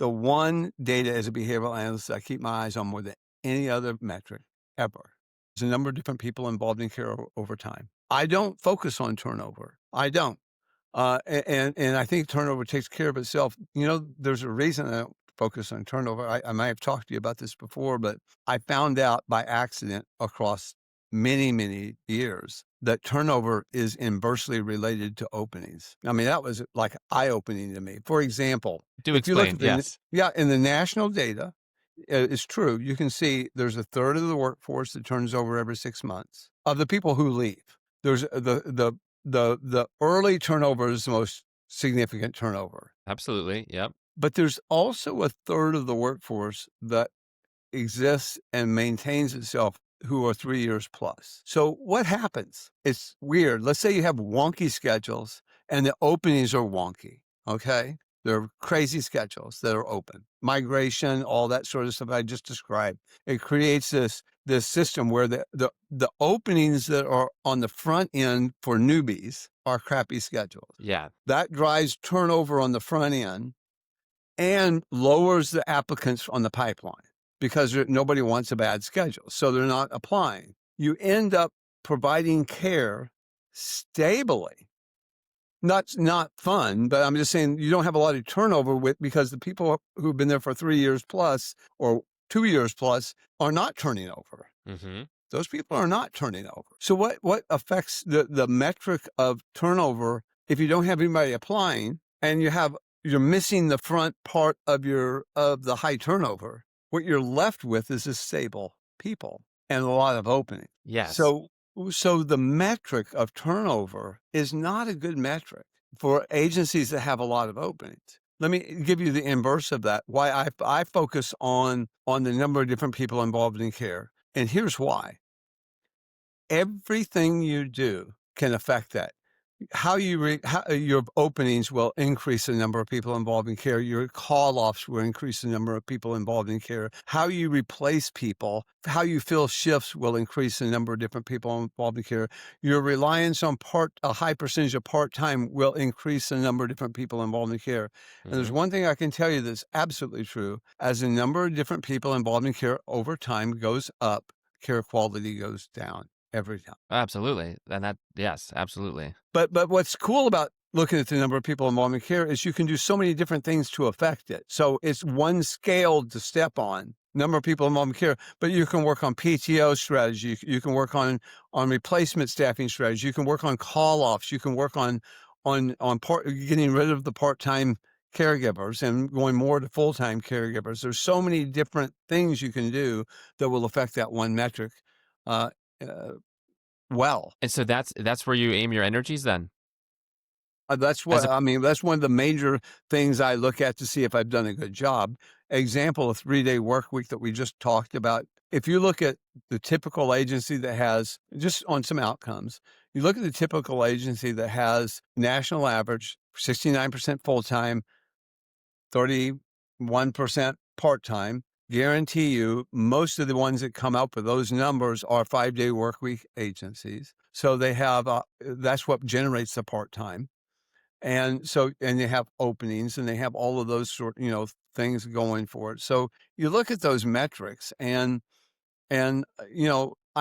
the one data as a behavioral analyst I keep my eyes on more than any other metric ever is the number of different people involved in care over time. I don't focus on turnover. I don't. And I think turnover takes care of itself. There's a reason I don't focus on turnover. I might have talked to you about this before, but I found out by accident across many, many years that turnover is inversely related to openings. I mean, that was like eye-opening to me. For example, Do if you look explain, at yes. in the national data, it's true. You can see there's a third of the workforce that turns over every 6 months of the people who leave. There's the early turnover is the most significant turnover, Absolutely, yep. but there's also a third of the workforce that exists and maintains itself who are 3 years plus. So what happens? It's weird. Let's say you have wonky schedules and the openings are wonky. Okay. They're crazy schedules that are open. Migration, all that sort of stuff I just described. It creates this system where the openings that are on the front end for newbies are crappy schedules. Yeah. That drives turnover on the front end and lowers the applicants on the pipeline because nobody wants a bad schedule. So they're not applying. You end up providing care stably. Not fun, but I'm just saying you don't have a lot of turnover because the people who've been there for 3 years plus or 2 years plus are not turning over. Mm-hmm. Those people are not turning over. So what affects the metric of turnover if you don't have anybody applying and you're missing the front part of the high turnover? What you're left with is a stable people and a lot of opening. Yes. So the metric of turnover is not a good metric for agencies that have a lot of openings. Let me give you the inverse of that. Why I focus on the number of different people involved in care. And here's why. Everything you do can affect that. How your openings will increase the number of people involved in care. Your call-offs will increase the number of people involved in care. How you replace people, how you fill shifts will increase the number of different people involved in care. Your reliance on a high percentage of part-time will increase the number of different people involved in care. And there's one thing I can tell you that's absolutely true. As the number of different people involved in care over time goes up, care quality goes down every time. Absolutely. And yes, absolutely. But what's cool about looking at the number of people involved in care is you can do so many different things to affect it. So it's one scale to step on, number of people involved in care, but you can work on PTO strategy. You can work on replacement staffing strategy. You can work on call-offs. You can work on getting rid of the part-time caregivers and going more to full-time caregivers. There's so many different things you can do that will affect that one metric. Well, And so that's where you aim your energies then? that's As what I mean. That's one of the major things I look at to see if I've done a good job. Example, a 3-day work week that we just talked about. If you look at the typical agency that has, just on some outcomes, you look at the typical agency that has national average, 69% full-time, 31% part-time, guarantee you most of the ones that come up with those numbers are 5-day work week agencies. So they have, that's what generates the part-time. And they have openings and they have all of those things going for it. So you look at those metrics and I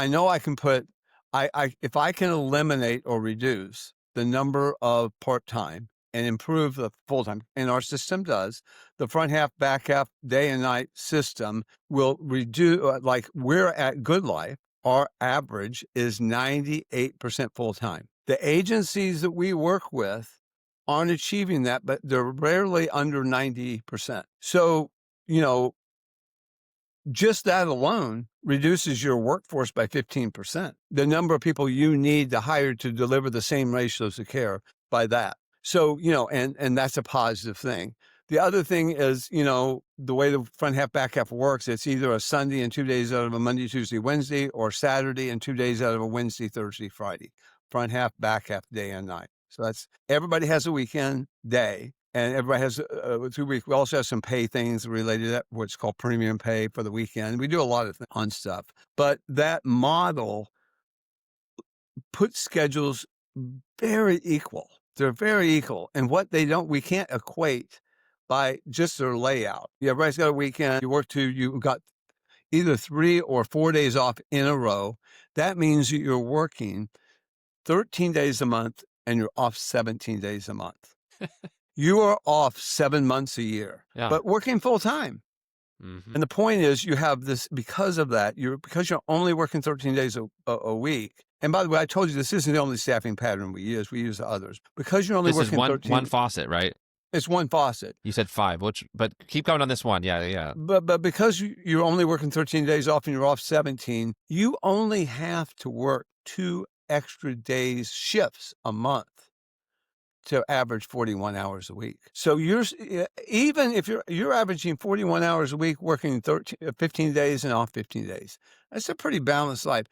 know I can if I can eliminate or reduce the number of part-time and improve the full-time, and our system does, the front half, back half, day and night system will reduce, like we're at Good Life, our average is 98% full-time. The agencies that we work with aren't achieving that, but they're rarely under 90%. So, just that alone reduces your workforce by 15%. The number of people you need to hire to deliver the same ratios of care by that. So, and that's a positive thing. The other thing is, the way the front half, back half works, it's either a Sunday and 2 days out of a Monday, Tuesday, Wednesday, or Saturday and 2 days out of a Wednesday, Thursday, Friday. Front half, back half, day and night. So everybody has a weekend day and everybody has 2 weeks. We also have some pay things related to that, what's called premium pay for the weekend. We do a lot of on stuff, but that model puts schedules very equal. They're very equal. And we can't equate by just their layout. Yeah, everybody's got a weekend. You got either 3 or 4 days off in a row. That means that you're working 13 days a month and you're off 17 days a month. You are off 7 months a year, Yeah. but working full time. Mhm. And the point is, you have this because of that. Because you're only working 13 days a week. And by the way, I told you this isn't the only staffing pattern we use. We use others because you're only This is working 13. one faucet, right? It's one faucet. You said 5, but keep going on this one. Yeah. But because you're only working 13 days off and you're off 17, you only have to work 2 extra days shifts a month to average 41 hours a week. So even if you're averaging 41 hours a week, working 15 days and off 15 days, that's a pretty balanced life.